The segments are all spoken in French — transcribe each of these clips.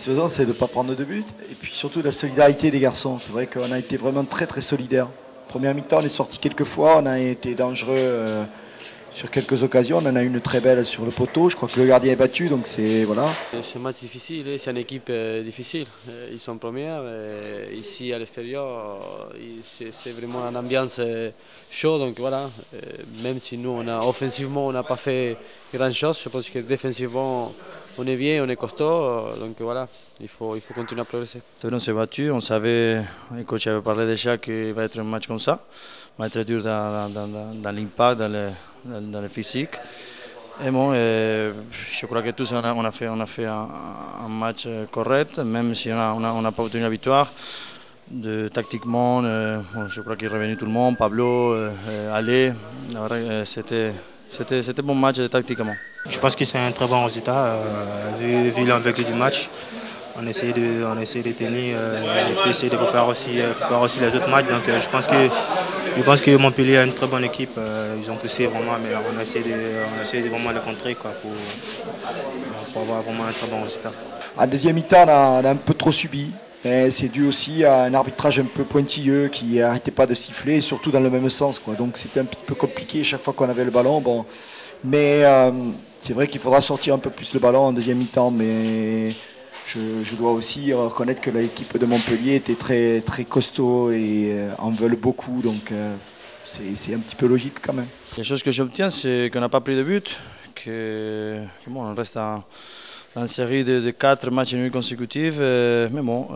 satisfaisant, c'est de ne pas prendre de but. Et puis surtout la solidarité des garçons. C'est vrai qu'on a été vraiment très très solidaires. Première mi-temps, on est sorti quelques fois, on a été dangereux sur quelques occasions. On en a une très belle sur le poteau. Je crois que le gardien est battu, donc c'est voilà. C'est un match difficile, c'est une équipe difficile. Ils sont premiers. Ici à l'extérieur, c'est vraiment une ambiance chaude. Donc voilà, même si nous, offensivement, on n'a pas fait grand-chose, je pense que défensivement, on est bien, on est costaud. Donc voilà, il faut continuer à progresser. On s'est battu, on savait, le coach avait parlé déjà qu'il va être un match comme ça. Il va être dur dans l'impact, dans le physique. Et bon, je crois que tous on a fait un match correct, même si on n'a pas obtenu la victoire. Tactiquement, je crois qu'il est revenu tout le monde, Pablo, Ale. C'était un bon match tactiquement. Je pense que c'est un très bon résultat, vu l'envergure du match. On essaie de tenir et puis essayer de préparer aussi les autres matchs. Donc je pense que Montpellier a une très bonne équipe. Ils ont poussé vraiment, mais on essaie de vraiment le contrer quoi, pour avoir vraiment un très bon résultat. En deuxième mi-temps, on a un peu trop subi. C'est dû aussi à un arbitrage un peu pointilleux qui n'arrêtait pas de siffler, surtout dans le même sens, quoi. Donc c'était un petit peu compliqué chaque fois qu'on avait le ballon. Bon. Mais c'est vrai qu'il faudra sortir un peu plus le ballon en deuxième mi-temps. Mais je dois aussi reconnaître que l'équipe de Montpellier était très, très costaud et en veulent beaucoup. Donc c'est un petit peu logique quand même. La chose que j'obtiens, c'est qu'on n'a pas pris de but, bon, on reste en série de 4 matchs nuls consécutifs. Mais bon,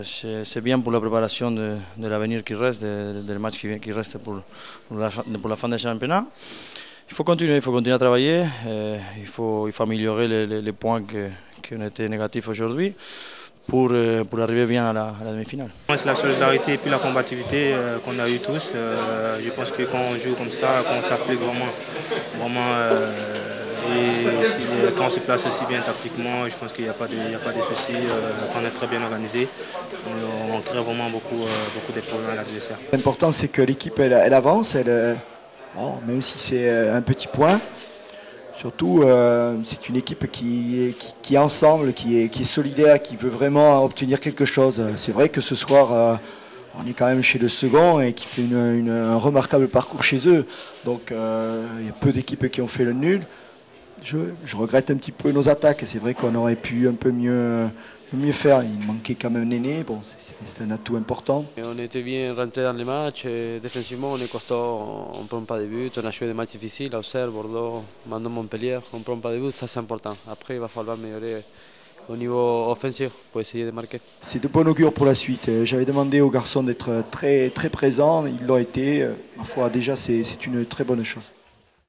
c'est bien pour la préparation de l'avenir qui reste, des matchs qui restent pour la fin du championnat. Il faut continuer à travailler. Il faut améliorer les points qui ont été négatifs aujourd'hui pour arriver bien à la demi-finale. C'est la solidarité et puis la combativité qu'on a eu tous. Je pense que quand on joue comme ça, quand on s'applique vraiment et quand on se place aussi bien tactiquement, je pense qu'il n'y a pas de soucis, quand on est très bien organisé. On crée vraiment beaucoup de problèmes à l'adversaire. L'important c'est que l'équipe elle avance, bon, même si c'est un petit point. Surtout, c'est une équipe qui est ensemble, qui est solidaire, qui veut vraiment obtenir quelque chose. C'est vrai que ce soir, on est quand même chez le second et qui fait un remarquable parcours chez eux. Donc, il y a peu d'équipes qui ont fait le nul. Je regrette un petit peu nos attaques. C'est vrai qu'on aurait pu un peu mieux faire. Il manquait quand même Néné. Bon, c'est un atout important. Et on était bien rentrés dans les matchs. Défensivement, on est costaud. On ne prend pas de buts. On a joué des matchs difficiles à Auxerre, Bordeaux, maintenant Montpellier. On ne prend pas de buts. Ça, c'est important. Après, il va falloir améliorer au niveau offensif pour essayer de marquer. C'est de bon augure pour la suite. J'avais demandé aux garçons d'être très, très présents. Ils l'ont été. Ma foi, déjà, c'est une très bonne chose.